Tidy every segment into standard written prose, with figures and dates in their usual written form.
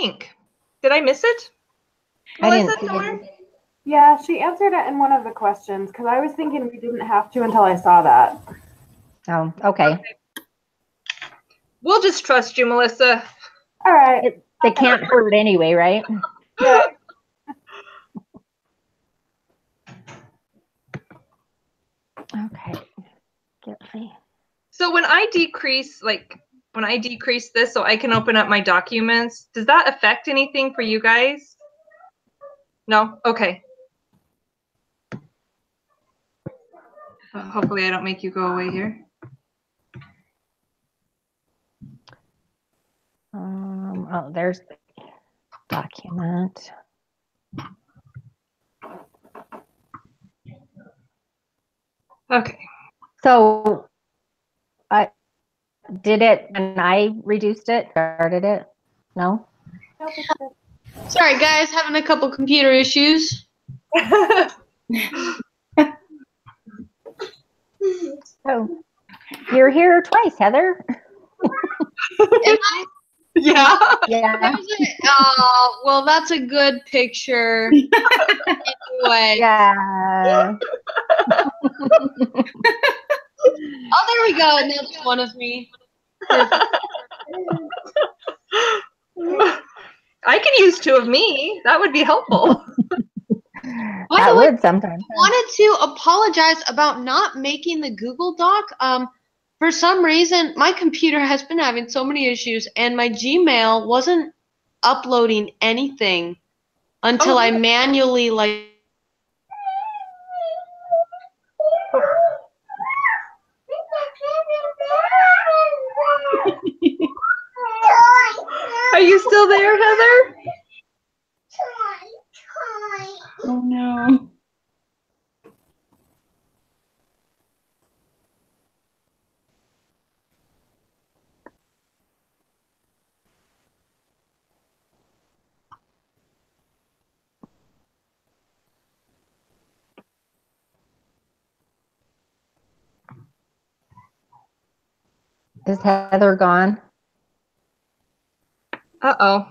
think? Did I miss it? I didn't see it. Yeah, she answered it in one of the questions because I was thinking we didn't have to until I saw that. Oh, okay. We'll just trust you, Melissa. All right. It can't hurt anyway, right? Yeah. Okay. Get me. So when I decrease this so I can open up my documents, does that affect anything for you guys? No? Okay. Hopefully I don't make you go away here. Oh, there's the document. Okay. So I did it and I reduced it, started it? No? Sorry, guys, having a couple computer issues. Oh, you're here twice, Heather. Am I? Yeah. Yeah. Well, that's a good picture. Anyway. Yeah. Oh, there we go. And that's one of me. I can use two of me. That would be helpful. That would sometimes. I wanted to apologize about not making the Google Doc. For some reason, my computer has been having so many issues, and my Gmail wasn't uploading anything until I manually Are you still there, Heather? Oh no. Is Heather gone? Uh-oh.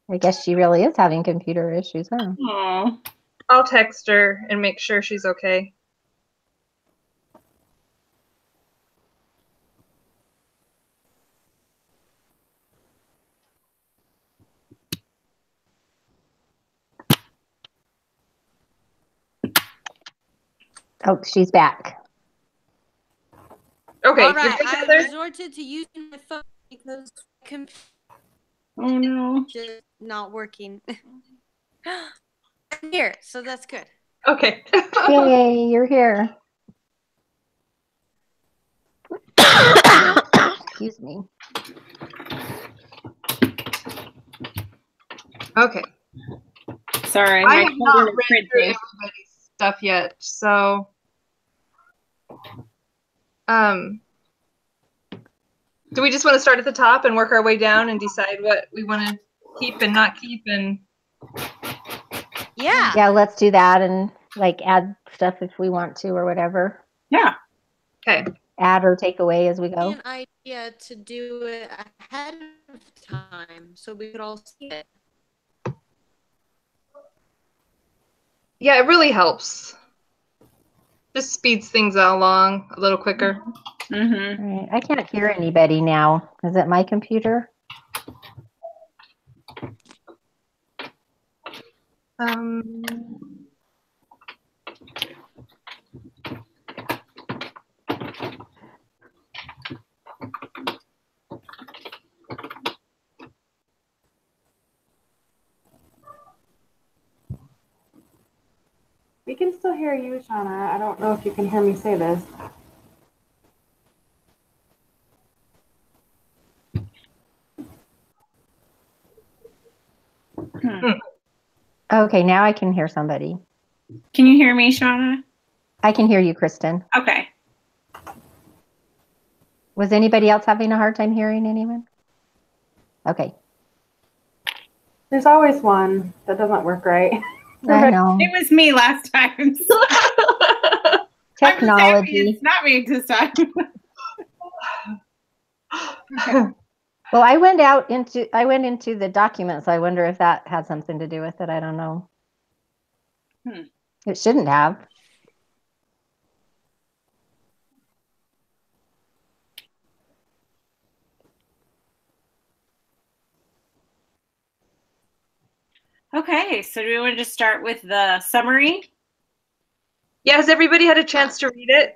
I guess she really is having computer issues, huh? Aw. I'll text her and make sure she's okay. Oh, she's back. Okay. All right, you're good, I Heather? resorted to using my phone because my computer Oh no. is not working. I'm here, so that's good. Okay. Yay, you're here. Excuse me. Okay. Sorry, I my have phone not is read through printing. everybody's stuff yet, so do we just want to start at the top and work our way down and decide what we want to keep and not keep? And Yeah. Yeah, let's do that and like add stuff if we want to or whatever. Yeah. okay. Add or take away as we go. An idea to do it ahead of time so we could all see it. Yeah, it really helps. Just speeds things along a little quicker. Mm-hmm. All right. I can't hear anybody now. Is it my computer? We can still hear you, Shauna. I don't know if you can hear me say this. Okay, now I can hear somebody. Can you hear me, Shauna? I can hear you, Kristen. Okay. Was anybody else having a hard time hearing anyone? Okay. There's always one that doesn't work right. I know. It was me last time. Technology. It's not me this time. Well, I went into the documents. I wonder if that had something to do with it. I don't know. It shouldn't have. Okay, so do we want to just start with the summary? Yeah, has everybody had a chance to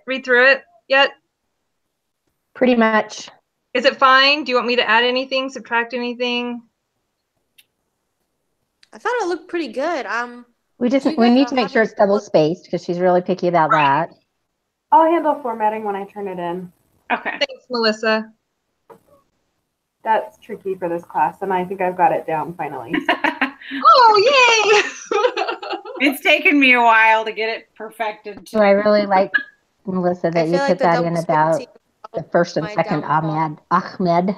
read through it yet? Pretty much. Is it fine? Do you want me to add anything, subtract anything? I thought it looked pretty good. We you need guys to make sure haven't it's double spaced because she's really picky about that. I'll handle formatting when I turn it in. Okay. Thanks, Melissa. That's tricky for this class, and I think I've got it down finally. Oh, yay! It's taken me a while to get it perfected. So I really like, Melissa, that I you feel put like the that double in spacing about is the first and my second downfall. Ahmed.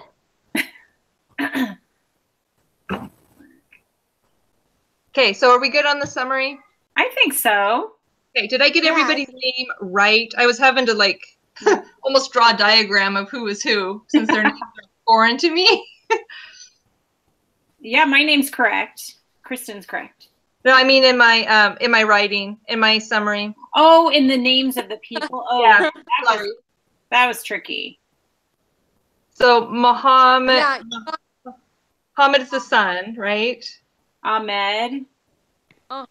Okay, so are we good on the summary? I think so. Okay, did I get Yeah, everybody's name right? I was having to like almost draw a diagram of who was who since their names are foreign to me. Yeah, my name's correct. Kristen's correct. No, I mean in my writing, in my summary. Oh, in the names of the people. Oh, Yeah, yeah, that was tricky. So Muhammad Yeah, Muhammad is the son, right? Ahmed. Oh.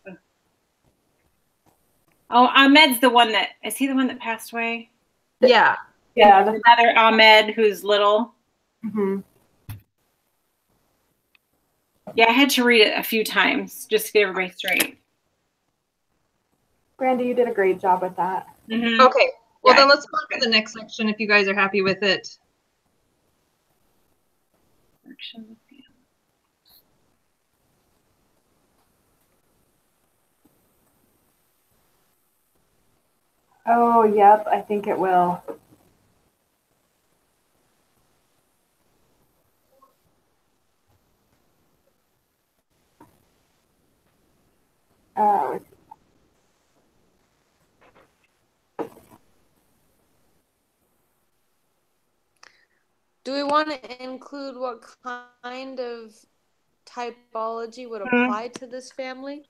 Oh, Ahmed's the one that, is he the one that passed away? Yeah. Yeah. Another Ahmed who's little. Mm-hmm. Yeah, I had to read it a few times just to get everybody straight. Brandy, you did a great job with that. Mm-hmm. Okay. Well, Yeah. then let's go on to the next section if you guys are happy with it. Oh, yep, I think it will. Uh, do we want to include what kind of typology would Mhm. apply to this family?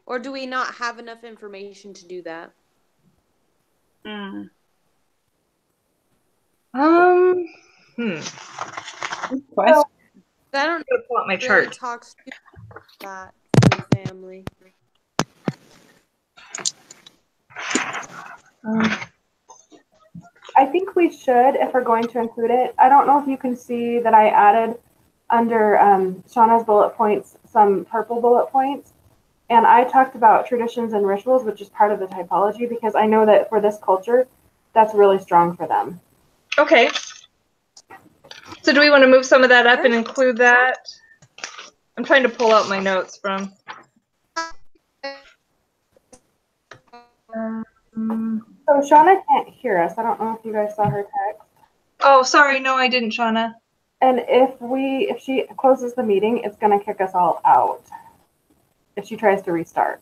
Or do we not have enough information to do that? Mm. Good Question. I don't I'm gonna pull out my really chart. talk about that for the family. I think we should, if we're going to include it. I don't know if you can see that I added under Shauna's bullet points some purple bullet points. And I talked about traditions and rituals, which is part of the typology, because I know that for this culture, that's really strong for them. Okay. So do we want to move some of that up and include that? I'm trying to pull out my notes from. So Shauna can't hear us. I don't know if you guys saw her text. Oh, sorry. No, I didn't, Shauna. And if she closes the meeting, it's going to kick us all out if she tries to restart.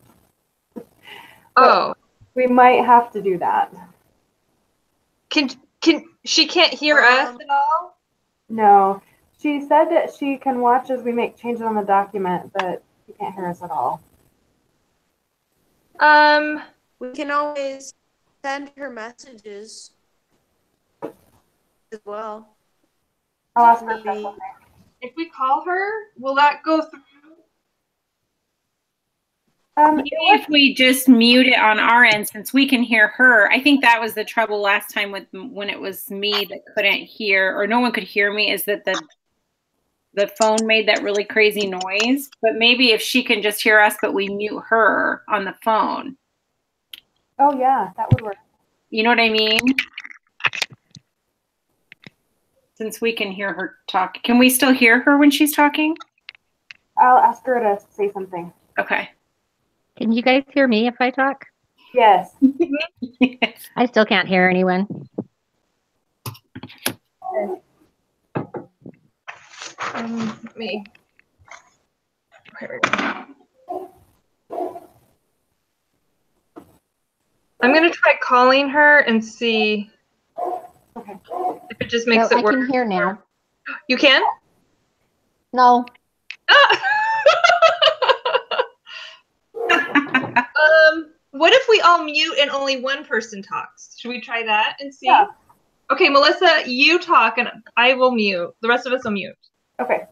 Oh, We might have to do that. can she can't hear us at all? No. She said that she can watch as we make changes on the document, but she can't hear us at all. We can always send her messages as well. I'll ask her if Maybe. that's okay. If we call her, will that go through? Maybe if we just mute it on our end, since we can hear her. I think that was the trouble last time with when it was me that couldn't hear, or no one could hear me, is that the phone made that really crazy noise. But maybe if she can just hear us, but we mute her on the phone. Oh, yeah, that would work. You know what I mean? Since we can hear her talk. Can we still hear her when she's talking? I'll ask her to say something. Okay. Can you guys hear me if I talk? Yes. I still can't hear anyone. Me. Here we go. I'm gonna try calling her and see Okay. if it just No, makes I it work. can hear now. You can? No, Ah! What if we all mute and only one person talks? Should we try that and see? Yeah. Okay, Melissa, you talk and I will mute. The rest of us will mute. Okay.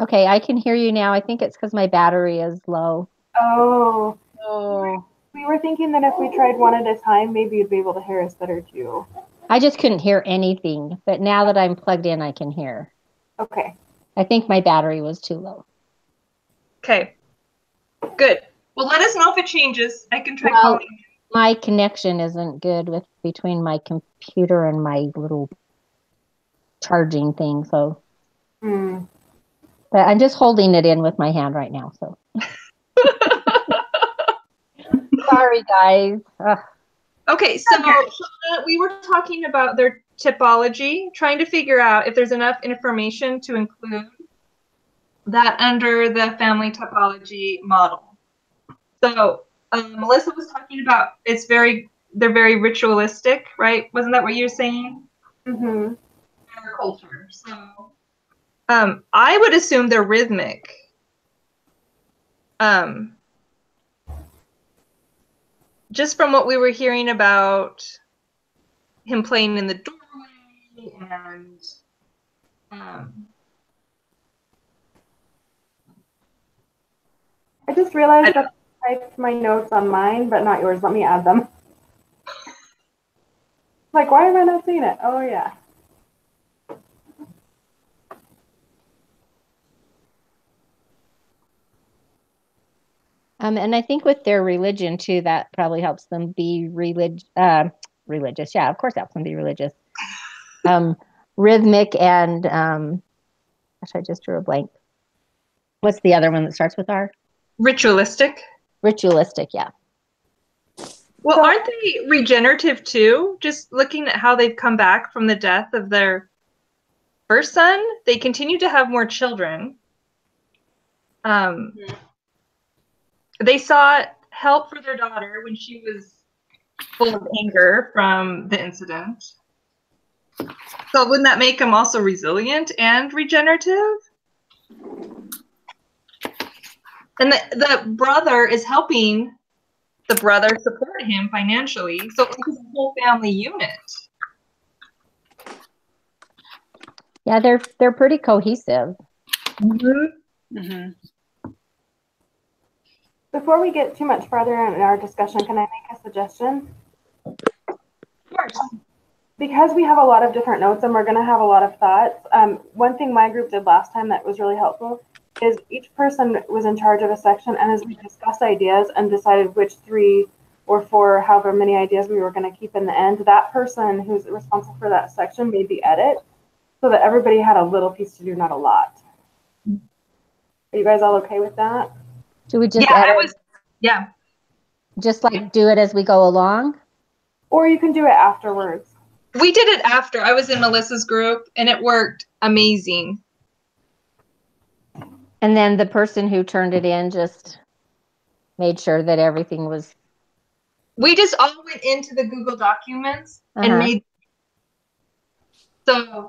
okay, I can hear you now. I think it's because my battery is low. Oh, Oh. we were thinking that if we tried one at a time, maybe you'd be able to hear us better too. I just couldn't hear anything, but now that I'm plugged in, I can hear. Okay. I think my battery was too low. Okay. Good. Well, let us know if it changes. I can try Well, calling. my connection isn't good with between my computer and my little charging thing, so Hmm. but I'm just holding it in with my hand right now, so sorry guys. Ugh. Okay, so we were talking about their typology, trying to figure out if there's enough information to include that under the family typology model. So Melissa was talking about they're very ritualistic, right? Wasn't that what you were saying? Mm-hmm. Our culture. So I would assume they're rhythmic. Just from what we were hearing about him playing in the doorway and I just realized that I typed my notes on mine, but not yours. Let me add them. Like, why am I not seeing it? Oh, yeah. And I think with their religion too, that probably helps them be religious. Yeah, of course, helps them be religious. Rhythmic and gosh, I just drew a blank. What's the other one that starts with R? ritualistic. Ritualistic, yeah. Well, aren't they regenerative too? Just looking at how they've come back from the death of their first son, they continue to have more children. They sought help for their daughter when she was full of anger from the incident. So wouldn't that make them also resilient and regenerative? And the brother is helping the brother support him financially. So it's a whole family unit. Yeah, they're pretty cohesive. Mm-hmm. Mm-hmm. Before we get too much farther in our discussion, can I make a suggestion? Of course. Because we have a lot of different notes and we're going to have a lot of thoughts, one thing my group did last time that was really helpful is each person was in charge of a section, and as we discussed ideas and decided which 3 or 4, however many ideas we were going to keep in the end, that person who's responsible for that section made the edit so that everybody had a little piece to do, not a lot. Are you guys all okay with that? Do we just just like do it as we go along? Or you can do it afterwards. We did it after. I was in Melissa's group and it worked amazing. And then the person who turned it in just made sure that everything was. We just all went into the Google Documents and made. So,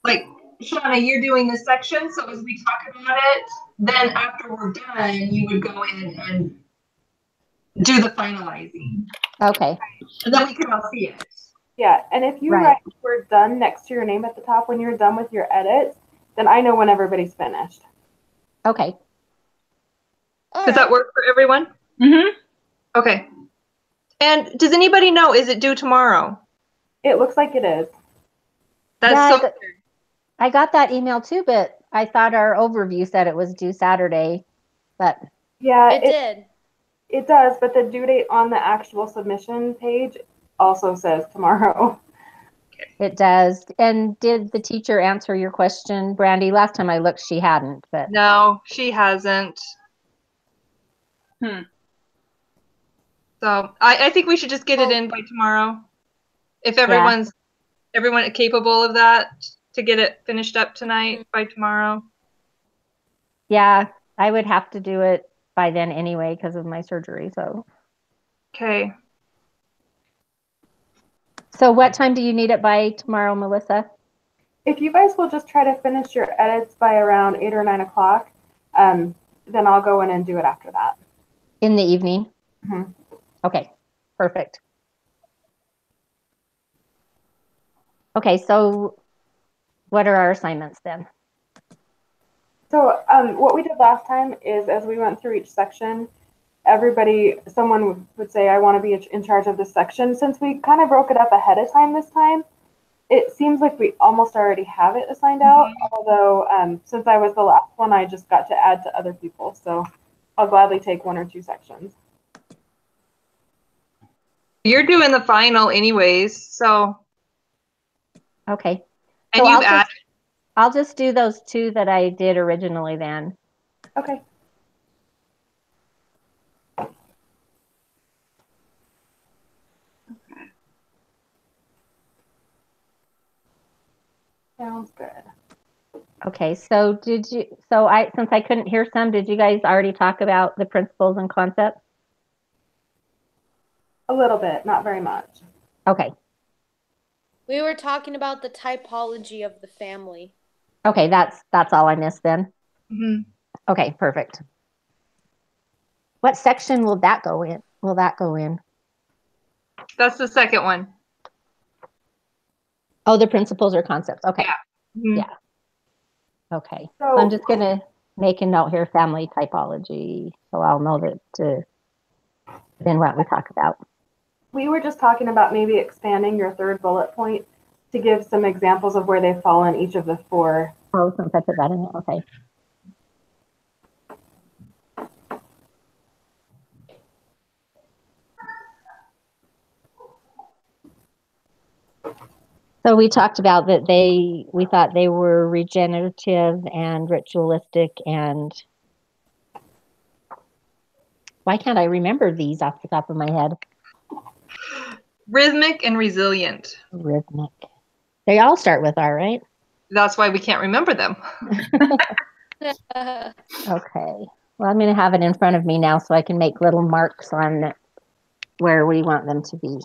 like, Shauna, you're doing this section. So as we talk about it, then after we're done, you would go in and do the finalizing. Okay. And then we can all see it. Yeah, and if you write "we're done" next to your name at the top when you're done with your edits, then I know when everybody's finished. Okay. Does that work for everyone? Mm-hmm. Okay. And does anybody know, is it due tomorrow? It looks like it is. That's I got that email too, but I thought our overview said it was due Saturday. But yeah, It did. It does, but the due date on the actual submission page also says tomorrow. it does. And did the teacher answer your question, Brandy? Last time I looked, she hadn't. But no, she hasn't. So I think we should just get it in by tomorrow. If everyone capable of that, to get it finished up tonight by tomorrow. Yeah, I would have to do it by then anyway because of my surgery. So okay. So what time do you need it by tomorrow, Melissa? If you guys will just try to finish your edits by around 8 or 9 o'clock, then I'll go in and do it after that. In the evening? Mhm. Okay, perfect. Okay, so what are our assignments then? So what we did last time is as we went through each section, someone would say, I want to be in charge of this section. Since we kind of broke it up ahead of time this time, it seems like we almost already have it assigned out. Although since I was the last one, I just got to add to other people. So I'll gladly take 1 or 2 sections. You're doing the final anyways, so. Okay. And So you've added. I'll just do those 2 that I did originally then. Okay. Sounds good. Okay, so since I couldn't hear some, did you guys already talk about the principles and concepts? A little bit, not very much. Okay. We were talking about the typology of the family. Okay, that's all I missed then. Mhm. Okay, perfect. What section will that go in? Will that go in? That's the second one. Oh, the principles or concepts. Okay. Mhm. Yeah. Okay. So I'm just gonna make a note here, family typology, so I'll know that then what we talk about. We were just talking about maybe expanding your 3rd bullet point to give some examples of where they fall in each of the 4. Oh, since I put that in there, okay. So we talked about that we thought they were regenerative and ritualistic, and why can't I remember these off the top of my head? Rhythmic and resilient. Rhythmic. They all start with R, right? That's why we can't remember them. Okay. Well, I'm going to have it in front of me now so I can make little marks on where we want them to be.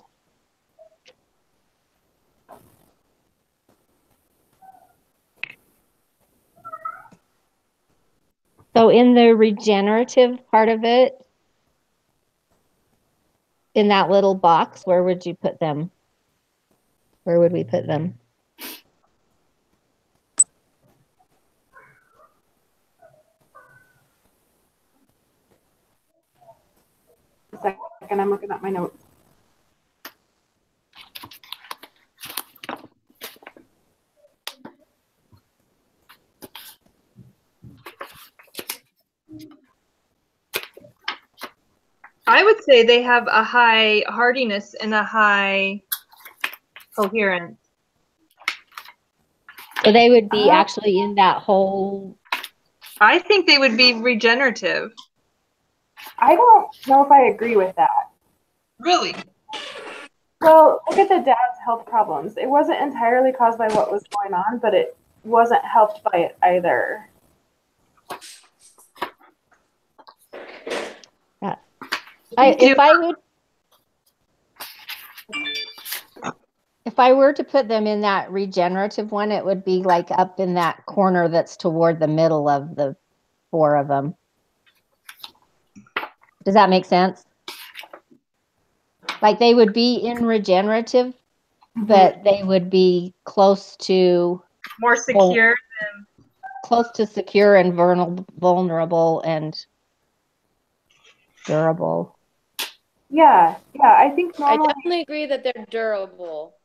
So in the regenerative part of it, in that little box, where would you put them? Where would we put them? A second, I'm looking at my notes. I would say they have a high hardiness and a high coherence. So they would be actually in that whole. I think they would be regenerative. I don't know if I agree with that. Really? Well, look at the dad's health problems. It wasn't entirely caused by what was going on, but it wasn't helped by it either. If I were to put them in that regenerative one, it would be like up in that corner that's toward the middle of the 4 of them. Does that make sense? Like they would be in regenerative, but they would be close to more secure close to secure and vulnerable and durable. Yeah, I think normally I definitely agree that they're durable.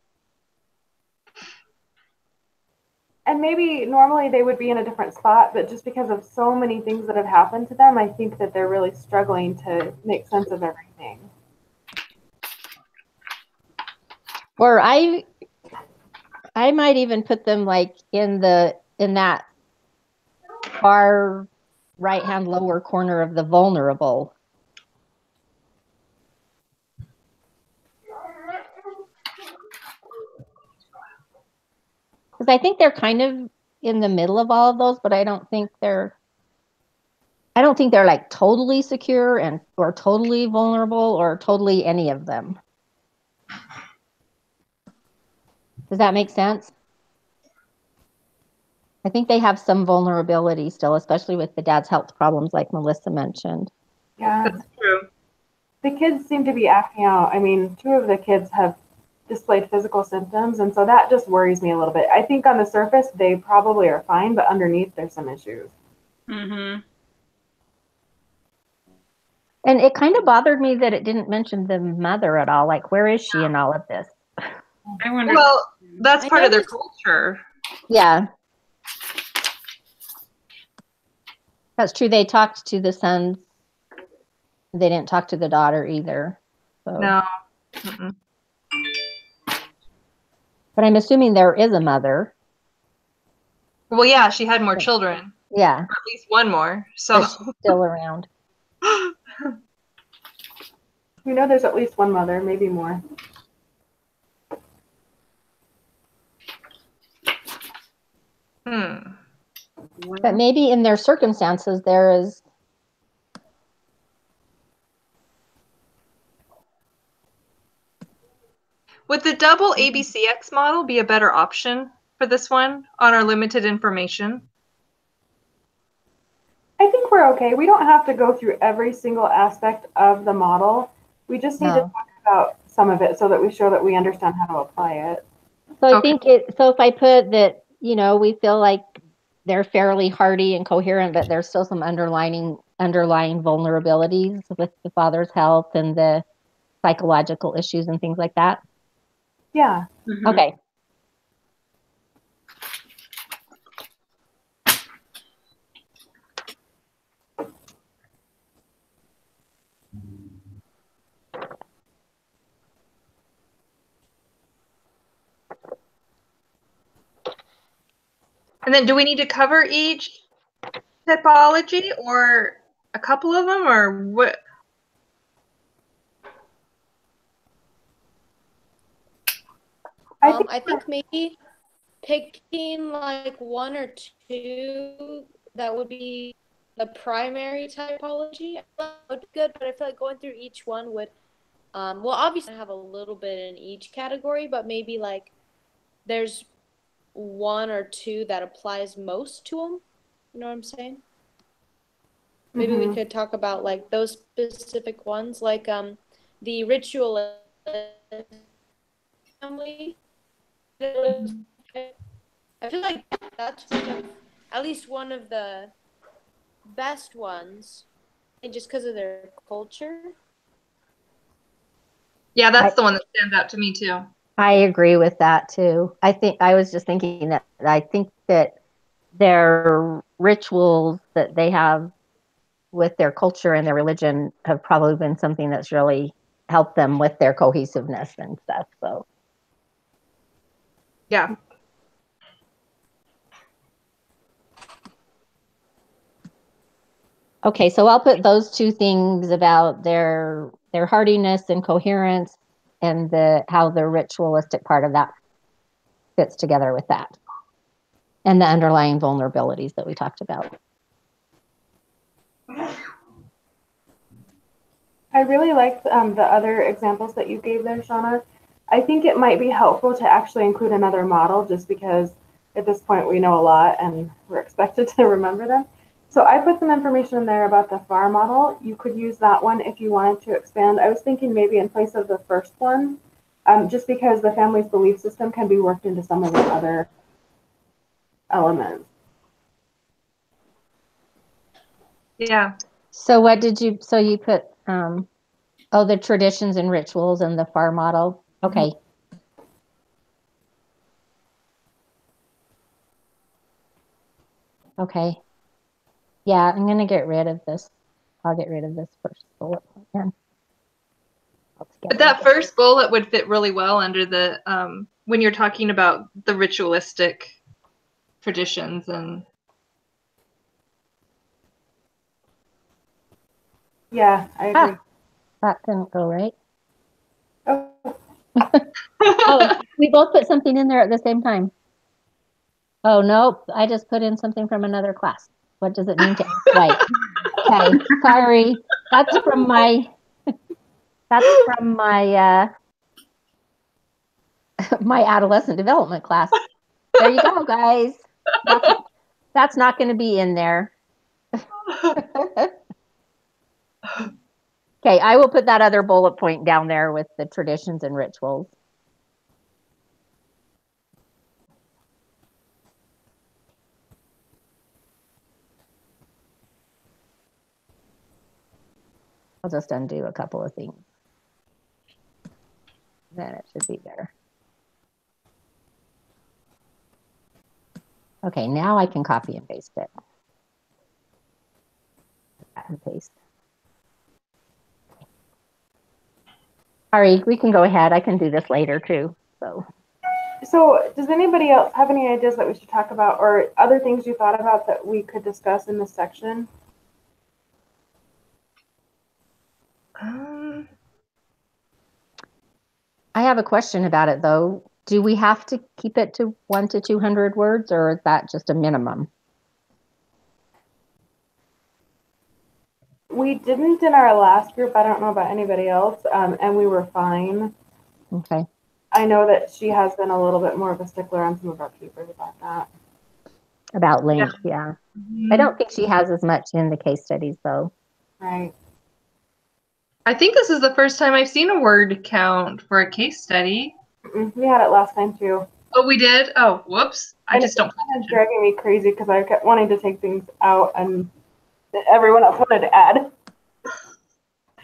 And maybe normally they would be in a different spot, but just because of so many things that have happened to them, I think that they're really struggling to make sense of everything. Or I might even put them like in that far right-hand lower corner of the vulnerable. Because I think they're kind of in the middle of all of those, but I don't think they're like totally secure or totally vulnerable or totally any of them. Does that make sense? I think they have some vulnerability still, especially with the dad's health problems like Melissa mentioned. Yeah. That's true. The kids seem to be acting out. I mean, 2 of the kids have displayed physical symptoms, and so that just worries me a little bit. I think on the surface they probably are fine, but underneath there's some issues. Mm-hmm. And it kind of bothered me that it didn't mention the mother at all. Like, where is she in all of this? I wonder. Well, that's I part of their noticed- culture. Yeah. That's true. They talked to the sons. They didn't talk to the daughter either. So. No. Mm-mm. But I'm assuming there is a mother. Well, yeah, she had more children, Yeah. or at least one more. So But she's still around. We know there's at least one mother, maybe more. But maybe in their circumstances, there is. Would the double ABCX model be a better option for this one on our limited information? I think we're okay. We don't have to go through every single aspect of the model. We just need to No. talk about some of it so that we show that we understand how to apply it. So I Okay. think it. So if I put that, we feel like they're fairly hardy and coherent, but there's still some underlying vulnerabilities with the father's health and the psychological issues and things like that. Yeah. Mhm. Okay. And then do we need to cover each typology or a couple of them, or what? I think maybe picking like 1 or 2 that would be the primary typology. That would be good, but I feel like going through each one would, well, obviously have a little bit in each category, but maybe like there's 1 or 2 that applies most to them. You know what I'm saying? Maybe we could talk about like those specific ones, like the ritual family. I feel like that's at least one of the best ones, and just because of their culture. Yeah, that's the one that stands out to me too. I agree with that too. I was just thinking that I think that their rituals that they have with their culture and their religion have probably been something that's really helped them with their cohesiveness and stuff. So Yeah. okay, so I'll put those 2 things about their hardiness and coherence and how the ritualistic part of that fits together with that. And the underlying vulnerabilities that we talked about. I really liked the other examples that you gave there, Shauna. I think it might be helpful to actually include another model just because at this point we know a lot and we're expected to remember them. So I put some information in there about the FAR model. You could use that one if you wanted to expand. I was thinking maybe in place of the first one, just because the family's belief system can be worked into some of the other elements. Yeah. So you put, the traditions and rituals and the FAR model. Okay. Okay. Yeah, I'm going to get rid of this. I'll get rid of this first bullet point then. But that first bullet would fit really well under the, when you're talking about the ritualistic traditions and. Yeah, I agree. That didn't go right. Oh. Oh, we both put something in there at the same time. Oh, nope. I just put in something from another class. What does it mean to act right? Okay, sorry. That's from my my adolescent development class. There you go, guys. That's not going to be in there. Okay, I will put that other bullet point down there with the traditions and rituals. I'll just undo a couple of things. Then it should be better. Okay, now I can copy and paste it. And paste. Sorry, we can go ahead. I can do this later too. So does anybody else have any ideas that we should talk about or other things you thought about that we could discuss in this section? I have a question about it though. Do we have to keep it to 1 to 200 words, or is that just a minimum? We didn't in our last group. I don't know about anybody else, and we were fine. Okay. I know that she has been a little bit more of a stickler on some of our papers about that. About length, yeah. I don't think she has as much in the case studies though. Right. I think this is the first time I've seen a word count for a case study. We had it last time too. Oh, we did? Oh, whoops. I just don't. It's driving me crazy because I kept wanting to take things out and everyone else wanted to add.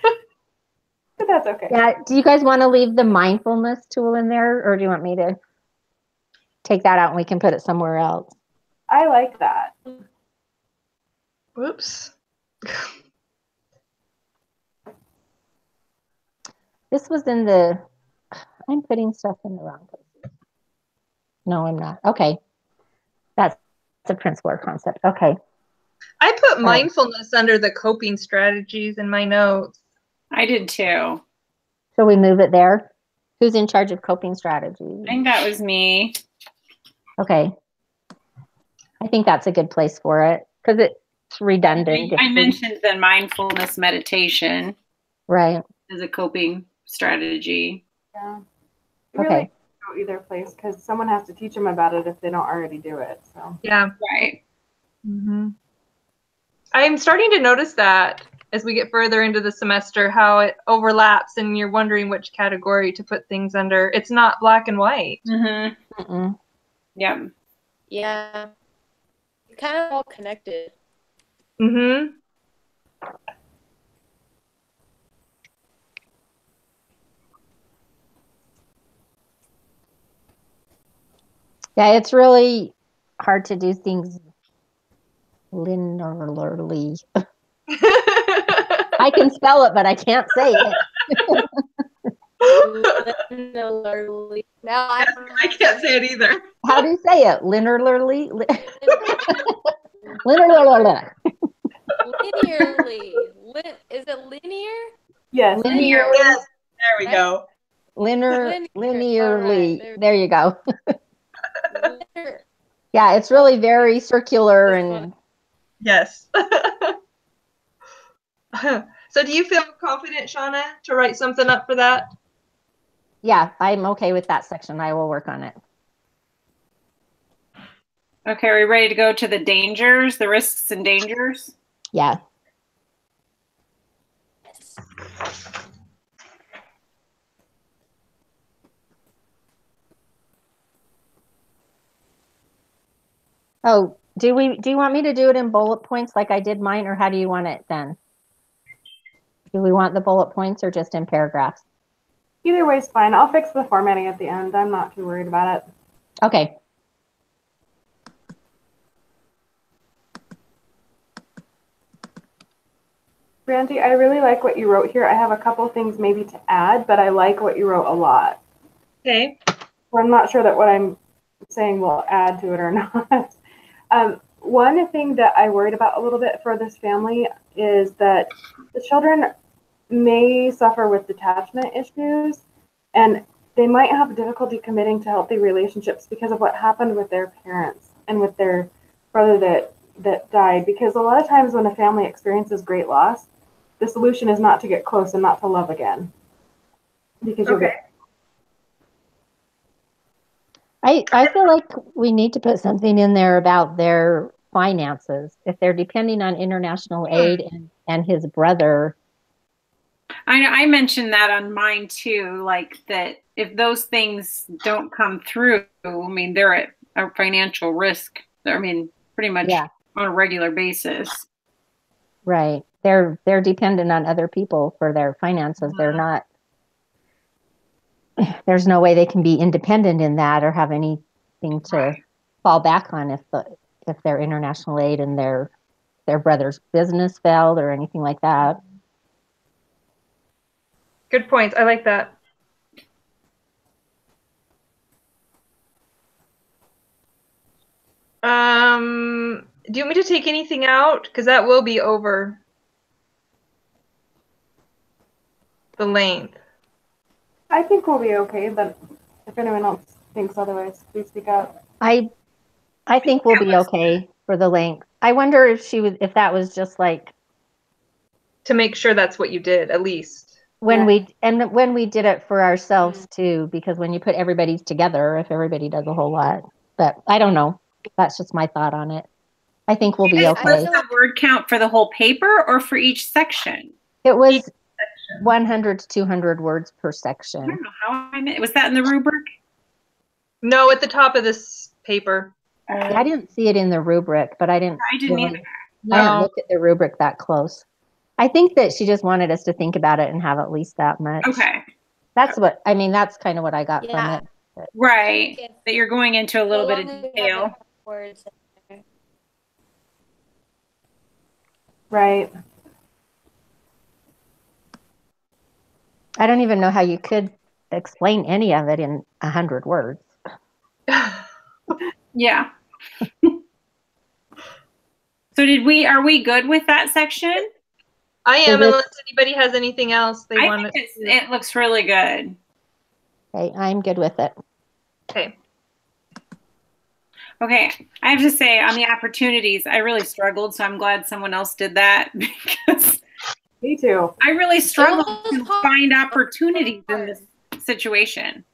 But that's okay. Yeah. Do you guys want to leave the mindfulness tool in there, or do you want me to take that out and we can put it somewhere else? I like that. Whoops. This was in the, I'm putting stuff in the wrong places. No, I'm not. Okay. That's a principle or concept. Okay. I put mindfulness under the coping strategies in my notes. I did too. So we move it there. Who's in charge of coping strategies? I think that was me. Okay. I think that's a good place for it because it's redundant. I mentioned the mindfulness meditation Right. as a coping strategy. Yeah. Okay. Really go either place because someone has to teach them about it if they don't already do it. So Yeah. Right. Mm-hmm. I'm starting to notice that as we get further into the semester, how it overlaps and you're wondering which category to put things under. It's not black and white. Mm-hmm. Mm-mm. Yep. Yeah. It's kind of all connected. Mm-hmm. Yeah, it's really hard to do things linearly. I can spell it, but I can't say it. Now I can't say it either. How do you say it? Linearly? Linearly. Linearly. Is it linear? yes. Linear. Yes. There we go. Linearly. Alright, There you go. Linear. Yeah, it's really very circular and Yes. So do you feel confident, Shauna, to write something up for that? yeah, I'm okay with that section. I will work on it. Okay, are we ready to go to the dangers, the risks and dangers? Yeah. Oh, do you want me to do it in bullet points like I did mine, or how do you want it then? Do we want the bullet points or just in paragraphs? Either way is fine. I'll fix the formatting at the end. I'm not too worried about it. Okay. Brandy, I really like what you wrote here. I have a couple things maybe to add, but I like what you wrote a lot. Okay. Well, I'm not sure that what I'm saying will add to it or not. One thing that I worried about a little bit for this family is that the children may suffer with detachment issues, and they might have difficulty committing to healthy relationships because of what happened with their parents and with their brother that died. Because a lot of times when a family experiences great loss, the solution is not to get close and not to love again. Because you'll get I feel like we need to put something in there about their finances. If they're depending on international aid and his brother. I mentioned that on mine too, like that if those things don't come through, I mean, they're at a financial risk. I mean, pretty much on a regular basis. Right. They're dependent on other people for their finances. They're not, there's no way they can be independent in that or have anything to fall back on if their international aid and their brother's business failed or anything like that. Good points. I like that. Do you want me to take anything out? Because that will be over the length. I think we'll be okay, but if anyone else thinks otherwise, please speak up. I think we'll be okay for the length. I wonder if that was just like to make sure that's what you did, at least. When we did it for ourselves too, because when you put everybody's together, if everybody does a whole lot. But I don't know. That's just my thought on it. I think we'll be okay. Was the word count for the whole paper or for each section? It was 100 to 200 words per section. I don't know how I meant. Was that in the rubric? No, at the top of this paper. I didn't see it in the rubric, but I didn't either. I didn't look at the rubric that close. I think that she just wanted us to think about it and have at least that much. Okay. That's kind of what I got from it. But. Right. That you're going into a little bit of detail. Right. I don't even know how you could explain any of it in 100 words. Yeah. So are we good with that section? I am, unless anybody has anything else they want to. It looks really good. Okay, I'm good with it. Okay. Okay, I have to say on the opportunities, I really struggled, so I'm glad someone else did that because me too. I really struggled to find opportunities in this situation.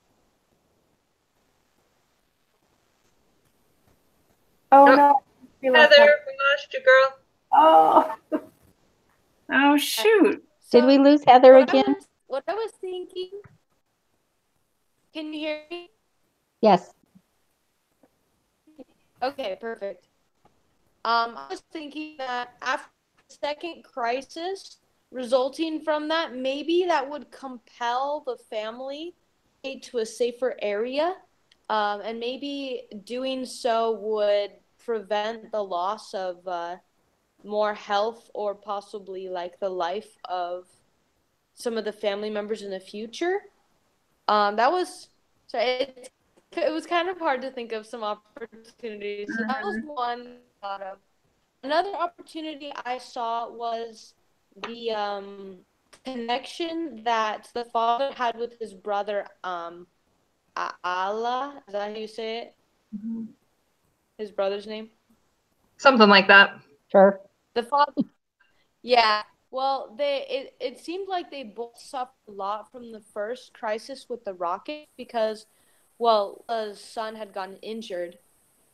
Oh no, Heather, we lost you, girl. Oh. Oh shoot! Did we lose Heather again? What I was thinking. Can you hear me? Yes. Okay, perfect. I was thinking that after the second crisis resulting from that, maybe that would compel the family to a safer area, and maybe doing so would prevent the loss of more health or possibly like the life of some of the family members in the future. It was kind of hard to think of some opportunities. So that was one I thought of. Another opportunity I saw was the connection that the father had with his brother, Allah. Is that how you say it? Mm-hmm. His brother's name? Something like that. Sure. The father. Yeah. Well, it seemed like they both suffered a lot from the first crisis with the rocket because, well, his son had gotten injured,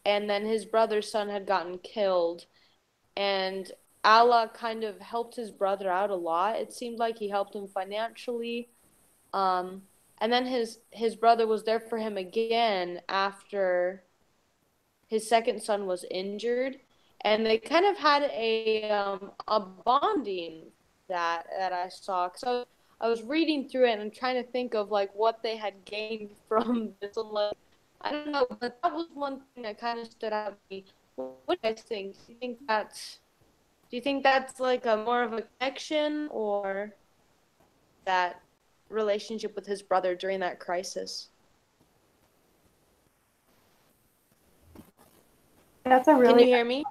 and then his brother's son had gotten killed, and Allah kind of helped his brother out a lot. It seemed like he helped him financially, and then his brother was there for him again after his second son was injured. And they kind of had a bonding that I saw. So I was reading through it and I'm trying to think of like what they had gained from this. Like, I don't know, but that was one thing that kind of stood out to me. What do you guys think? Do you think that's like a more of a connection or that relationship with his brother during that crisis? That's a really. Can you hear me?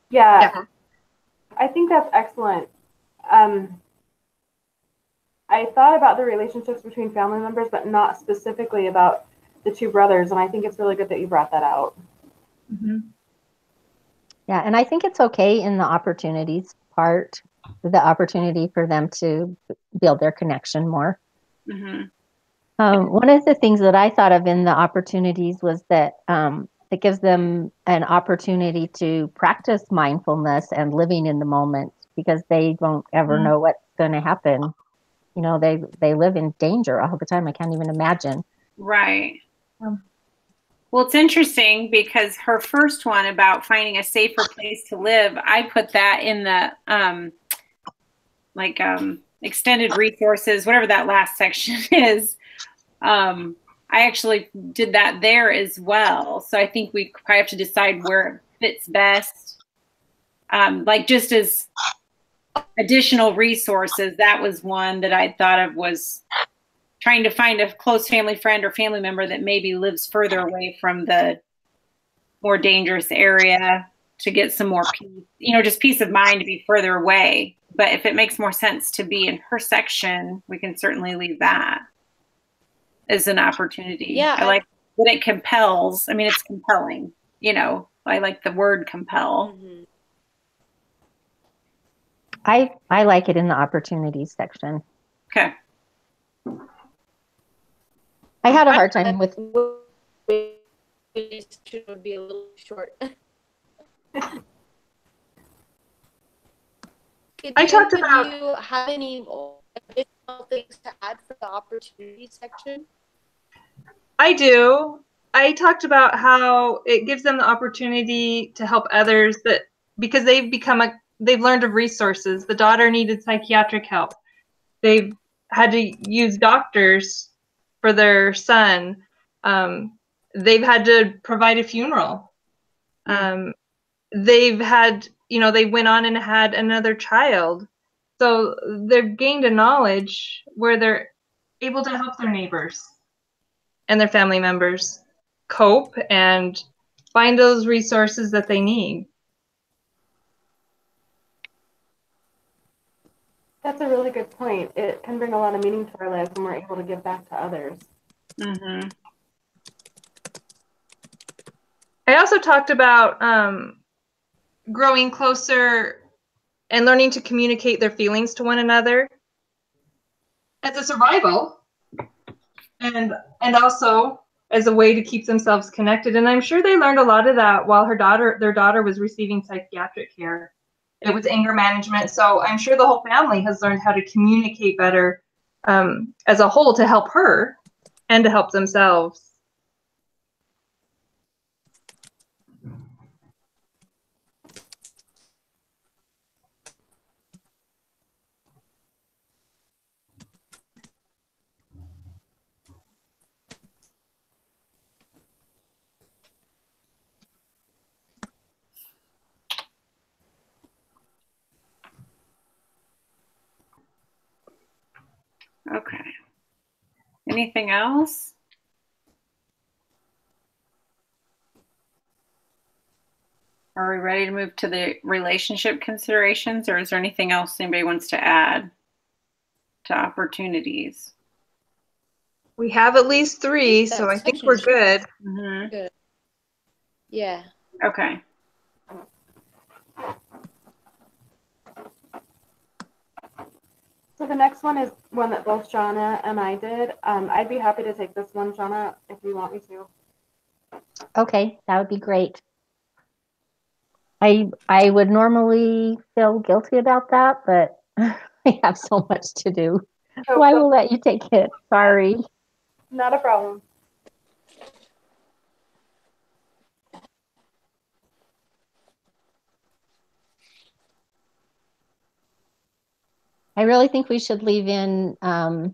Yeah. I think that's excellent. I thought about the relationships between family members, but not specifically about the two brothers. And I think it's really good that you brought that out. Mm-hmm. Yeah, and I think it's okay in the opportunities part, the opportunity for them to build their connection more. Mm-hmm. One of the things that I thought of in the opportunities was that it gives them an opportunity to practice mindfulness and living in the moment because they don't ever know what's going to happen. You know, they live in danger all the time. I can't even imagine. Right. Well, it's interesting because her first one about finding a safer place to live, I put that in the extended resources, whatever that last section is. I actually did that there as well. So I think we probably have to decide where it fits best. Like just as additional resources, that was one that I thought of was trying to find a close family friend or family member that maybe lives further away from the more dangerous area to get some more peace, you know, just peace of mind to be further away. But if it makes more sense to be in her section, we can certainly leave that as an opportunity. Yeah, I like that it compels. I mean, it's compelling, you know, I like the word compel. Mm-hmm. I like it in the opportunities section. Okay. I had a hard time with It would be a little short. I talked about- Do you have any additional things to add for the opportunity section? I do. I talked about how it gives them the opportunity to help others that because they've learned of resources. The daughter needed psychiatric help. They've had to use doctors for their son. They've had to provide a funeral. They've had, you know, they went on and had another child. So they've gained a knowledge where they're able to help their neighbors and their family members cope and find those resources that they need. That's a really good point. It can bring a lot of meaning to our lives when we're able to give back to others. Mm-hmm. I also talked about growing closer and learning to communicate their feelings to one another as a survival and also as a way to keep themselves connected. And I'm sure they learned a lot of that while their daughter was receiving psychiatric care. It was anger management. So I'm sure the whole family has learned how to communicate better as a whole to help her and to help themselves. Okay. Anything else? Are we ready to move to the relationship considerations, or is there anything else anybody wants to add to opportunities? We have at least 3, so I think we're good. Mm-hmm. Good. Yeah. Okay. So the next one is one that both Shauna and I did. I'd be happy to take this one, Shauna, if you want me to. okay, that would be great. I would normally feel guilty about that, but I have so much to do. So I will let you take it. Sorry. Not a problem. I really think we should leave in the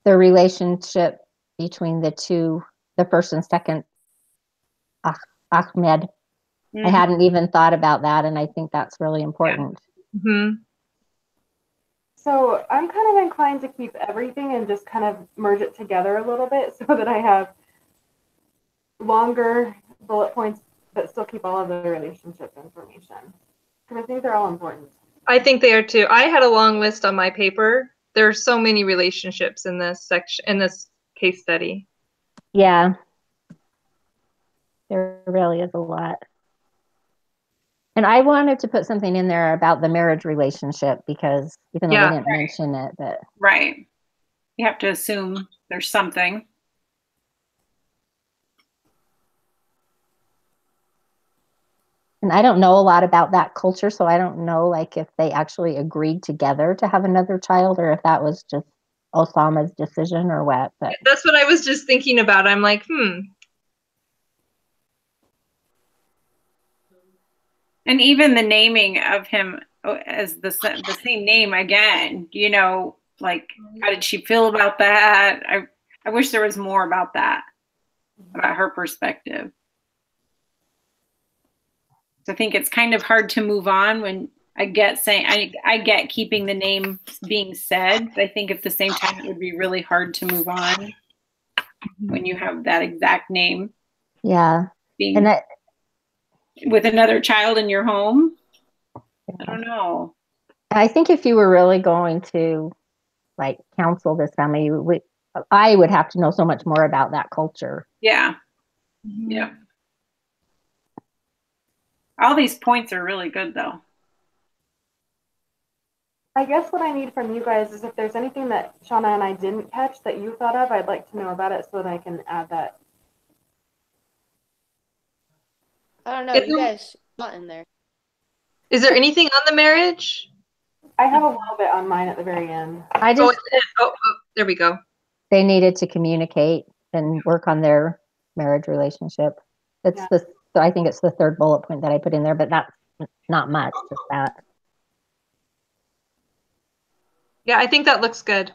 relationship between the first and second Ahmed. Mm-hmm. I hadn't even thought about that, and I think that's really important. Mm-hmm. So I'm kind of inclined to keep everything and just kind of merge it together a little bit so that I have longer bullet points but still keep all of the relationship information. Because I think they're all important. I think they are too. I had a long list on my paper. There are so many relationships in this section, in this case study. Yeah, there really is a lot. And I wanted to put something in there about the marriage relationship because even though they didn't mention it, but Right. You have to assume there's something. And I don't know a lot about that culture, so I don't know like if they actually agreed together to have another child or if that was just Osama's decision or what. But That's what I was just thinking about. I'm like, And even the naming of him as the same name again, you know, like how did she feel about that? I wish there was more about that, about her perspective. So I think it's kind of hard to move on when I get keeping the name being said, but I think at the same time it would be really hard to move on when you have that exact name. yeah. Being And that, with another child in your home. I don't know. I think if you were really going to like counsel this family, I would have to know so much more about that culture. Yeah. Yeah. All these points are really good though. I guess what I need from you guys is if there's anything that Shauna and I didn't catch that you thought of, I'd like to know about it so that I can add that. I don't know. You guys got in there. is there anything on the marriage? I have a little bit on mine at the very end. There we go. They needed to communicate and work on their marriage relationship. So I think it's the third bullet point that I put in there, but that's not much, just that. Yeah, I think that looks good.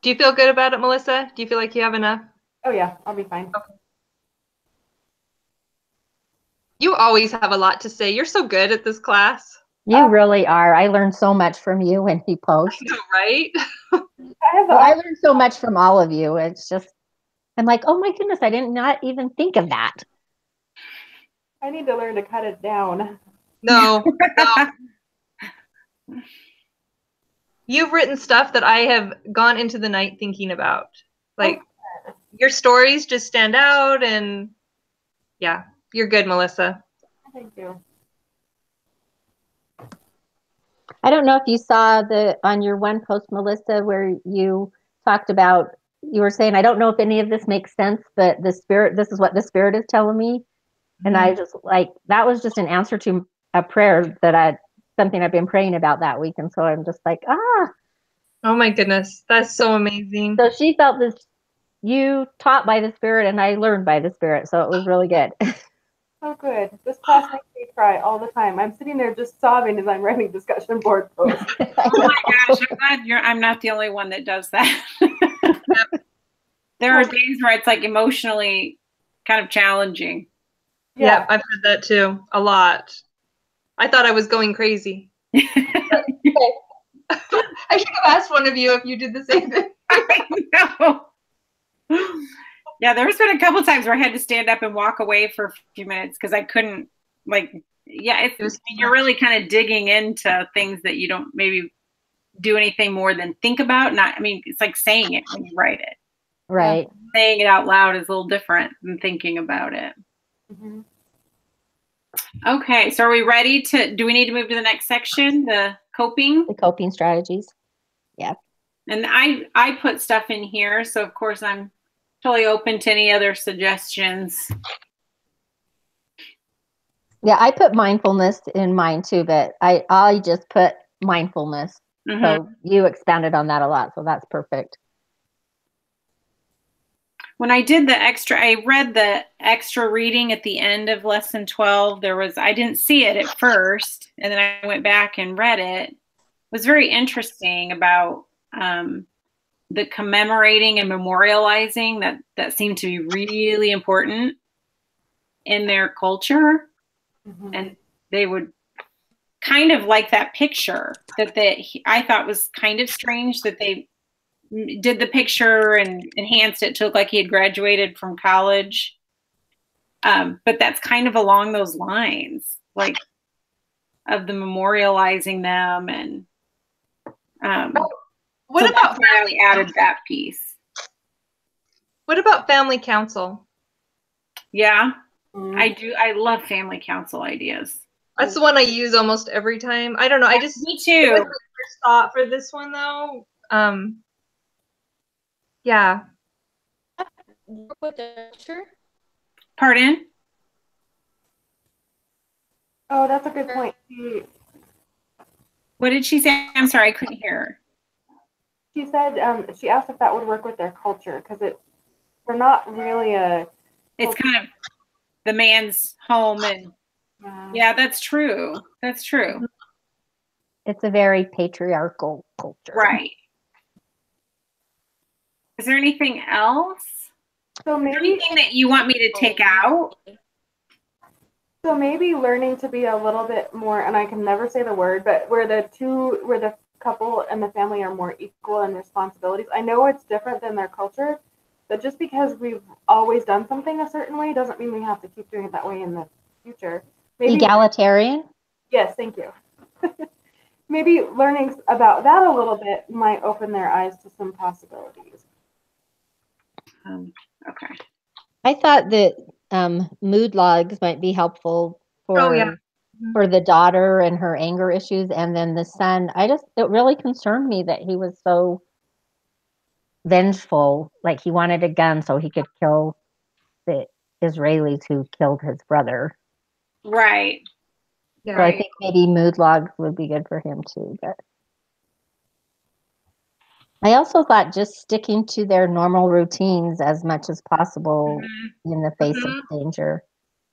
Do you feel good about it, Melissa? Do you feel like you have enough? Oh yeah, I'll be fine. Okay. You always have a lot to say. You're so good at this class. You really are. I learned so much from you when you post. I know, right? I learned so much from all of you. It's just, I'm like, oh my goodness, I did not even think of that. I need to learn to cut it down. No. You've written stuff that I have gone into the night thinking about. Like, your stories just stand out, and yeah, you're good, Melissa. Thank you. I don't know if you saw on your one post, Melissa, where you talked about, you were saying, I don't know if any of this makes sense, but this is what the Spirit is telling me. And I just like, that was just an answer to a prayer something I've been praying about that week. And so I'm just like, Oh my goodness. That's so amazing. So she felt this, you taught by the Spirit and I learned by the Spirit. So it was really good. Oh, good. This class makes me cry all the time. I'm sitting there just sobbing as I'm writing discussion board posts. Oh my gosh, I'm glad I'm not the only one that does that. There are days where it's like emotionally kind of challenging. Yeah, I've had that too, a lot. I thought I was going crazy. I should have asked one of you if you did the same thing. I know. Yeah, there's been a couple times where I had to stand up and walk away for a few minutes because I couldn't, you're really kind of digging into things that you don't maybe do anything more than think about. It's like saying it when you write it. Right. Saying it out loud is a little different than thinking about it. Mm-hmm. Okay, so are we ready do we need to move to the next section, the coping? The coping strategies. Yeah. And I put stuff in here, so of course I'm totally open to any other suggestions. Yeah, I put mindfulness in mine too, but I just put mindfulness. Mm-hmm. So you expanded on that a lot, so that's perfect. When I did I read the extra reading at the end of lesson 12. I didn't see it at first, and then I went back and read it. It was very interesting about the commemorating and memorializing that seemed to be really important in their culture. Mm-hmm. And they would kind of like that picture I thought was kind of strange that they did the picture and enhanced it to look like he had graduated from college. But that's kind of along those lines, like of the memorializing them and what about family added that piece? What about family council? Yeah. I love family council ideas. That's the one I use almost every time. I don't know. I just Me it too. was my first thought for this one though. Yeah. Work with the culture. Pardon? Oh, that's a good point. What did she say? I'm sorry, I couldn't hear her. She said she asked if that would work with their culture because they're not really a. It's kind of the man's home, and yeah, that's true. That's true. It's a very patriarchal culture. Right. Is there anything else? So Is there maybe anything that you want me to take out? So maybe learning to be a little bit more, and I can never say the word, but where the couple and the family are more equal in responsibilities. I know it's different than their culture, but just because we've always done something a certain way doesn't mean we have to keep doing it that way in the future. Maybe, Egalitarian? yes, thank you. Maybe learning about that a little bit might open their eyes to some possibilities. Okay. I thought that mood logs might be helpful for for the daughter and her anger issues, and then the son. It really concerned me that he was so vengeful, like he wanted a gun so he could kill the Israelis who killed his brother. Right. Yeah. So I think maybe mood logs would be good for him too. But I also thought just sticking to their normal routines as much as possible in the face of danger.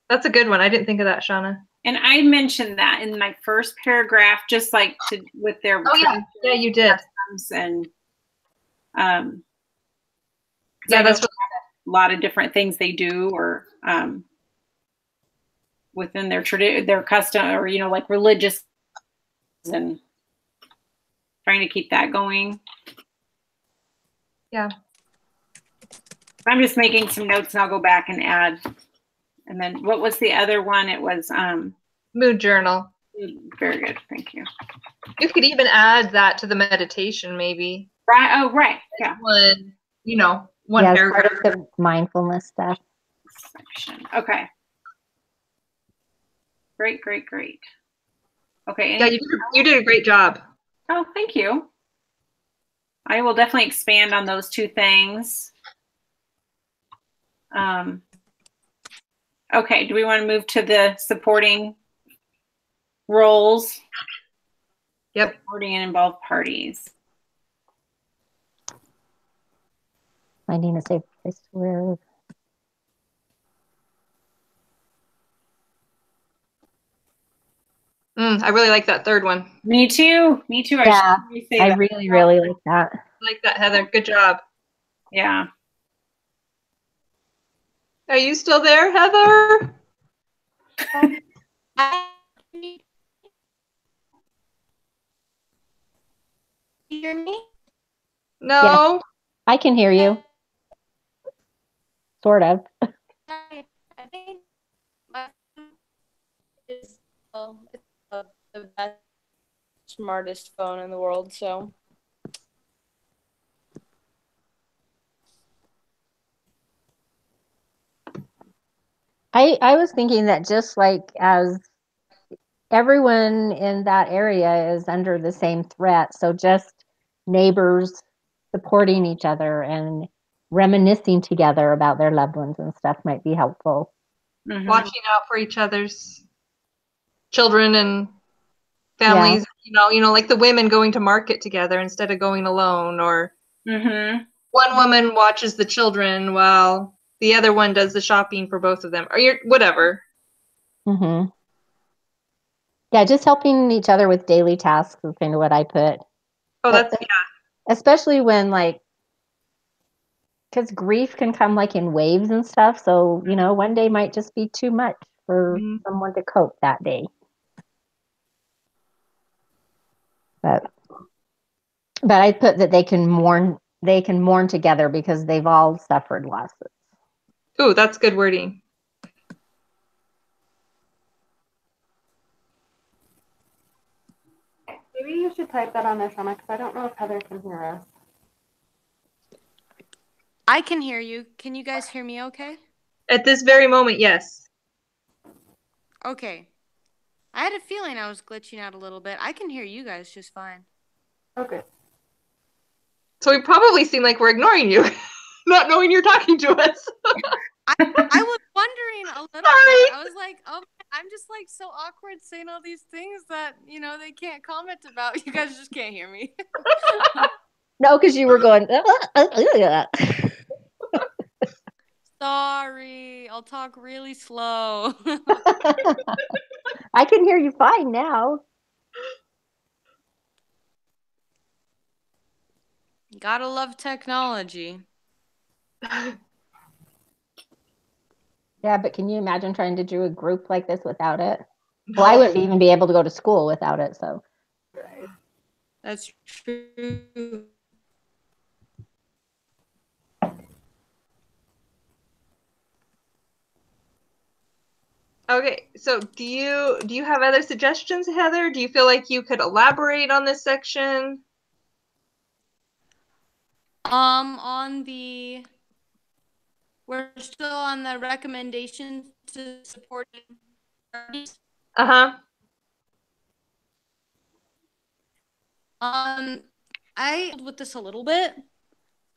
That's a good one. I didn't think of that, Shauna. And I mentioned that in my first paragraph, just like with their yeah, you did. And yeah, that's a lot of different things they do, or within their custom, or like religious, and trying to keep that going. Yeah. I'm just making some notes, and I'll go back and add. And then what was the other one? It was mood journal. Very good, thank you. You could even add that to the meditation, maybe. Right. Oh, right. Yeah. One paragraph. Part of the mindfulness stuff. Section. Okay. Great. Okay. Yeah, you did a great job. Oh, thank you. I will definitely expand on those two things. Okay, do we want to move to the supporting roles? Yep. Supporting and involved parties. Finding a safe place to live. I really like that third one. Me too. Yeah, I really like that. I like that, Heather. Good job. Yeah. Are you still there, Heather? You hear me? No. Yes, I can hear you. Sort of. I think my is it's the best, smartest phone in the world. So I was thinking that just like as everyone in that area is under the same threat, so just neighbors supporting each other and reminiscing together about their loved ones and stuff might be helpful. Watching out for each other's children and families, like the women going to market together instead of going alone, or one woman watches the children while the other one does the shopping for both of them, or whatever. Yeah, just helping each other with daily tasks is kind of what I put. Oh, that's especially when because grief can come in waves and stuff. So one day might just be too much for someone to cope that day. But I put that they can mourn together because they've all suffered losses. Ooh, that's good wording. Maybe you should type that on there, Shauna, because I don't know if Heather can hear us. I can hear you. Can you guys hear me okay? At this very moment, yes. Okay. I had a feeling I was glitching out a little bit. I can hear you guys just fine. Okay. So we probably seem like we're ignoring you, not knowing you're talking to us. I was wondering a little Sorry. bit. I was like, oh, I'm just like so awkward saying all these things that, they can't comment about. You guys just can't hear me. No, because you were going. Sorry. I'll talk really slow. I can hear you fine now. Gotta love technology. Yeah, but can you imagine trying to do a group like this without it? Well, I wouldn't even be able to go to school without it. So That's true. Okay, so do you have other suggestions, Heather? Do you feel like you could elaborate on this section? We're still on the recommendations to supporting parties. Uh-huh. I with this a little bit.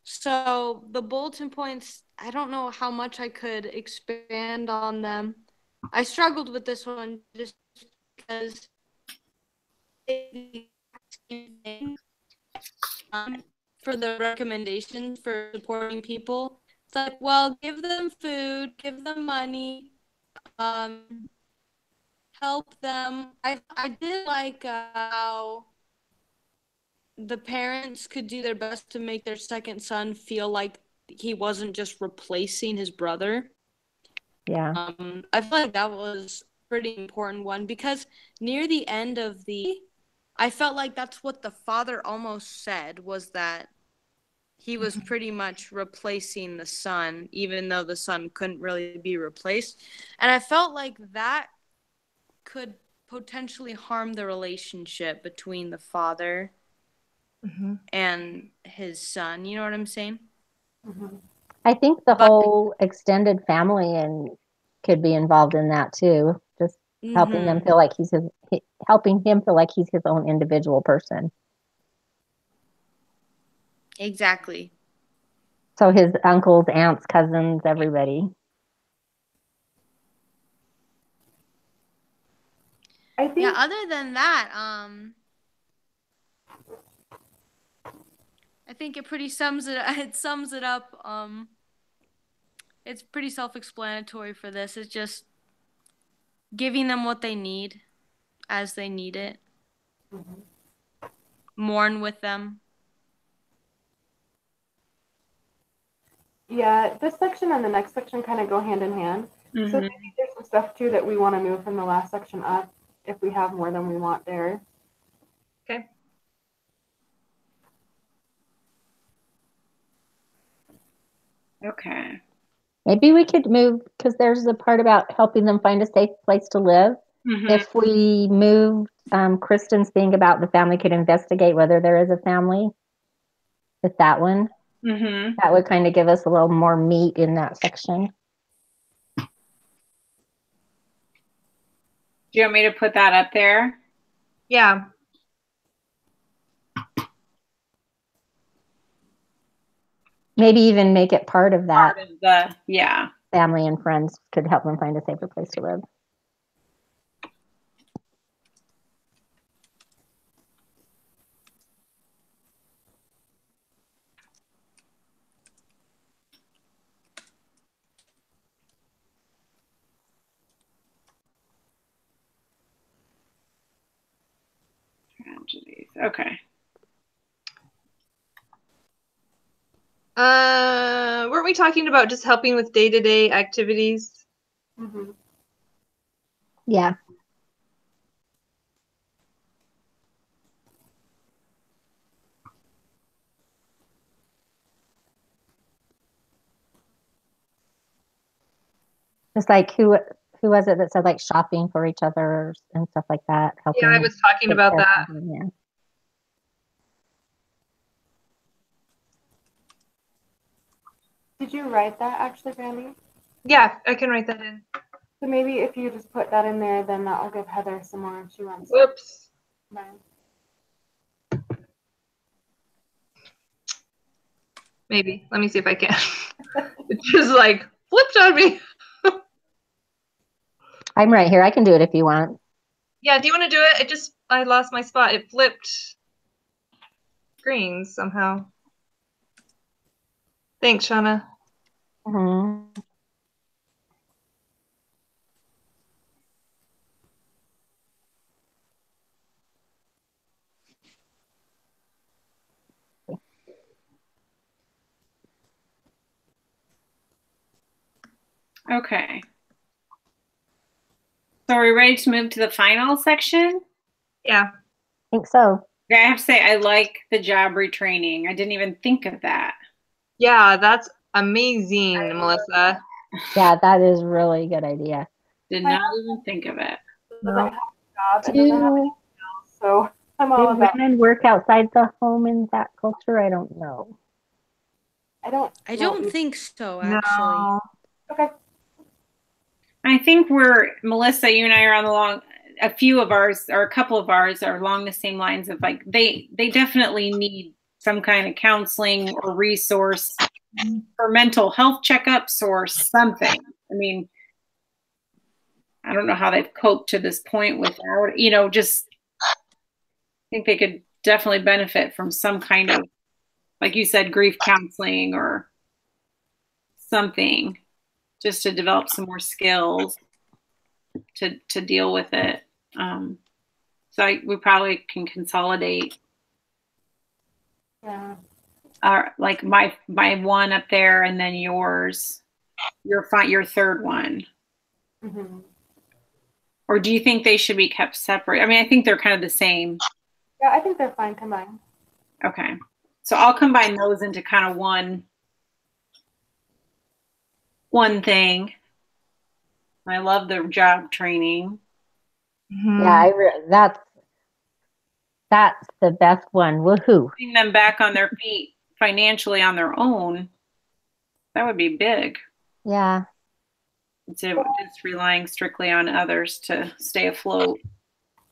So the bulletin points, I don't know how much I could expand on them. I struggled with this one just because for the recommendations for supporting people. It's like, well, give them food, give them money, help them. I did like how the parents could do their best to make their second son feel like he wasn't just replacing his brother. yeah. I feel like that was a pretty important one because near the end of I felt like that's what the father almost said, was that he was pretty much replacing the son, even though the son couldn't really be replaced. And I felt like that could potentially harm the relationship between the father and his son. You know what I'm saying? I think the whole extended family and could be involved in that too. Just helping them feel like helping him feel like he's his own individual person. Exactly. So his uncles, aunts, cousins, everybody. I think Yeah, other than that, I think it pretty sums it up. It's pretty self-explanatory for this. It's just giving them what they need as they need it. Mourn with them. Yeah, this section and the next section kind of go hand in hand. So maybe there's some stuff too that we want to move from the last section up if we have more than we want there. Okay. Okay. Maybe we could move, because there's the part about helping them find a safe place to live. If we move Kristen's thing about the family could investigate whether there is a family, with that one, that would kind of give us a little more meat in that section. Do you want me to put that up there? Yeah. Maybe even make it part of that. Part of the, yeah. Family and friends could help them find a safer place to live. Tragedies. Okay. Weren't we talking about just helping with day-to-day activities? Yeah. It's like who was it that said like shopping for each other and stuff like that? Helping Yeah, I was talking about that. Yeah. Did you write that actually, Brandy? Yeah, I can write that in. So maybe if you just put that in there, then that will give Heather some more if she wants. Whoops. Mine. Maybe. Let me see if I can. It just like flipped on me. I'm right here. I can do it if you want. Yeah, do you want to do it? I lost my spot. It flipped screens somehow. Thanks, Shauna. Mhm. Okay. So are we ready to move to the final section? Yeah. I think so. I have to say, I like the job retraining. I didn't even think of that. Yeah, that's amazing, Melissa. Yeah, that is really a good idea. Did not even think of it. Doesn't have a job and doesn't have anything else, so I'm all Do about. women work outside the home in that culture? I don't know. I don't think so, actually. No. Okay. I think Melissa, you and I are on a few of ours, or a couple of ours are along the same lines of like, they definitely need some kind of counseling or resource for mental health checkups or something. I mean, I don't know how they've coped to this point without, just I think they could definitely benefit from some kind of, like you said, grief counseling or something, just to develop some more skills to deal with it. So we probably can consolidate. Yeah. Like my one up there, and then yours, your third one. Mm-hmm. Or do you think they should be kept separate? I mean, I think they're kind of the same. Yeah, I think they're fine combined. Okay. So I'll combine those into kind of one thing. I love the job training. Mm-hmm. Yeah, that's the best one. Woohoo! Putting them back on their feet financially on their own, that would be big. Yeah. Instead of just relying strictly on others to stay afloat.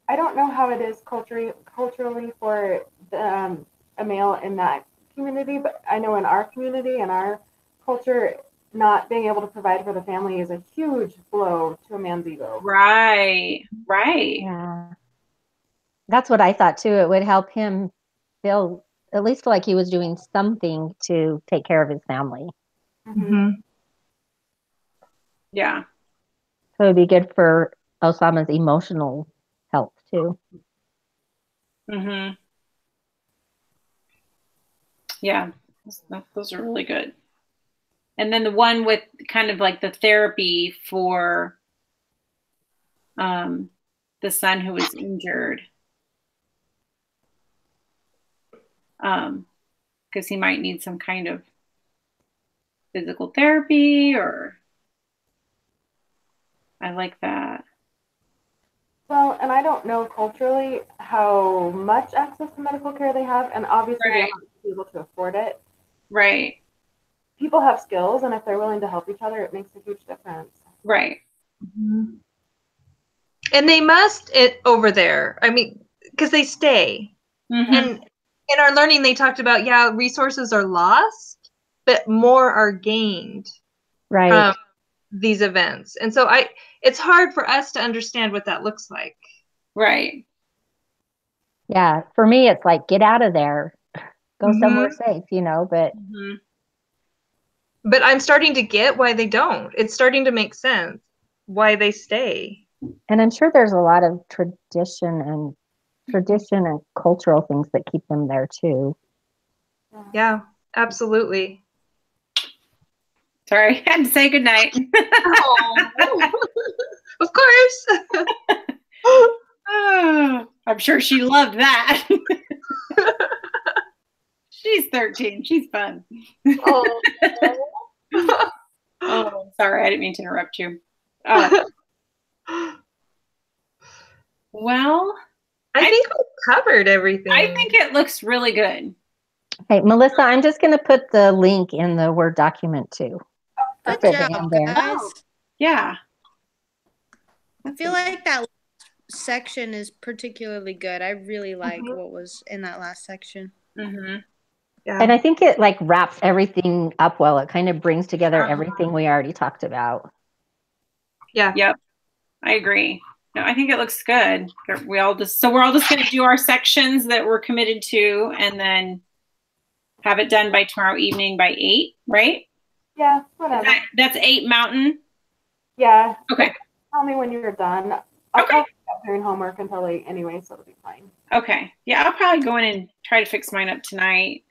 I don't know how it is culturally for a male in that community, but I know in our community and our culture, not being able to provide for the family is a huge blow to a man's ego. Right. Yeah. That's what I thought too. It would help him at least feel like he was doing something to take care of his family. Mm-hmm. Yeah. So it'd be good for Osama's emotional health too. Mm-hmm. Yeah, those are really good. And then the one with kind of like the therapy for the son who was injured. Because he might need some kind of physical therapy, or I like that. Well, and I don't know culturally how much access to medical care they have, and obviously they aren't able to afford it. Right. People have skills, and if they're willing to help each other, it makes a huge difference. Right. Mm-hmm. And they must over there. I mean, because they stay. Mm-hmm. And in our learning, they talked about, resources are lost, but more are gained Right. from these events. And so it's hard for us to understand what that looks like. Right. Yeah. For me, it's like, get out of there, go Mm-hmm. somewhere safe, but. Mm-hmm. But I'm starting to get why they don't. It's starting to make sense why they stay. And I'm sure there's a lot of tradition and cultural things that keep them there too. Yeah, absolutely. Sorry, I had to say goodnight. Of course. I'm sure she loved that. She's 13. She's fun. Oh. Oh, sorry, I didn't mean to interrupt you. Well, I think we covered everything. I think it looks really good. Hey, Melissa, I'm just going to put the link in the Word document too. Good Put it job, in there. guys. Yeah. I feel like that section is particularly good. I really like Mhm. what was in that last section. Mm-hmm. Yeah. And I think it like wraps everything up well. It kind of brings together Uh-huh. everything we already talked about. Yeah. Yep, I agree. No, I think it looks good. We're all just going to do our sections that we're committed to, and then have it done by tomorrow evening by 8, right? Yeah, whatever. That's 8 Mountain. Yeah. Okay. Tell me when you're done. I'll Okay. probably be up doing homework until late anyway, so it'll be fine. Okay. Yeah, I'll probably go in and try to fix mine up tonight.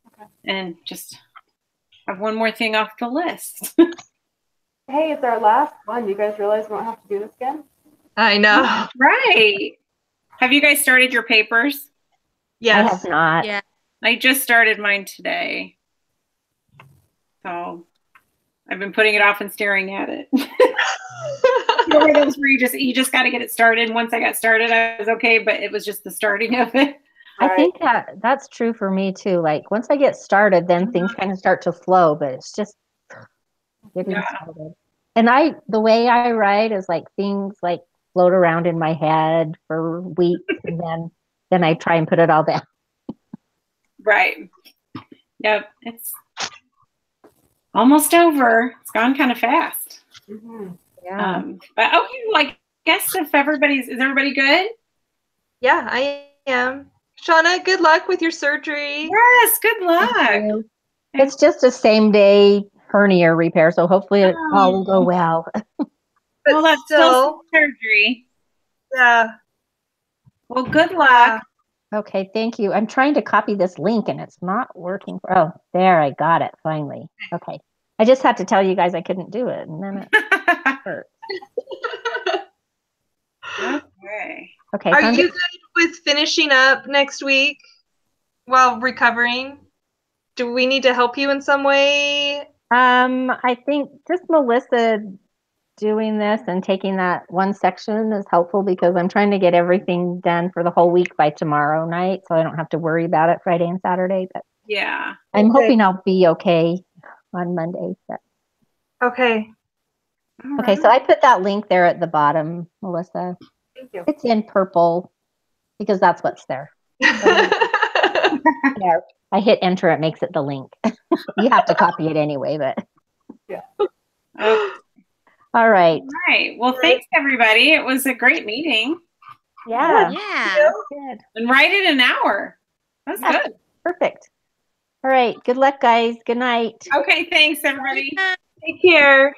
Okay. And just have one more thing off the list. Hey, it's our last one. You guys realize we won't have to do this again? I know. Right. Have you guys started your papers? Yes. I have not. Yeah. I just started mine today. So I've been putting it off and staring at it. One of those where you just got to get it started. Once I got started, I was okay, but it was just the starting of it. I think that's true for me too. Like once I get started, then things kind of start to flow, but it's just getting started. And the way I write is like things like float around in my head for weeks, and then I try and put it all down. Right. Yep. It's almost over. It's gone kind of fast. Mm-hmm. Yeah. But okay, well, I guess if is everybody good? Yeah, I am. Shauna, good luck with your surgery. Yes, good luck. Thank you. It's just a same day hernia repair, so hopefully it all will go well. Well, that's still surgery. Yeah. Well, good luck. Okay, thank you. I'm trying to copy this link and it's not working. Oh, there, I got it finally. Okay. I just had to tell you guys I couldn't do it, and then it hurt. Okay. Okay. Are you good with finishing up next week while recovering? Do we need to help you in some way? I think just Melissa doing this and taking that one section is helpful because I'm trying to get everything done for the whole week by tomorrow night, so I don't have to worry about it Friday and Saturday. But yeah, I'm hoping I'll be okay on Monday. But. Okay. Okay, so I put that link there at the bottom, Melissa. Thank you. It's in purple because that's what's there. Yeah, I hit enter, it makes it the link. You have to copy it anyway, but. Yeah. Okay. All right. All right. Well, thanks everybody. It was a great meeting. Yeah. Yeah. Good. And right in an hour. That's good. Perfect. All right. Good luck, guys. Good night. Okay. Thanks, everybody. Take care.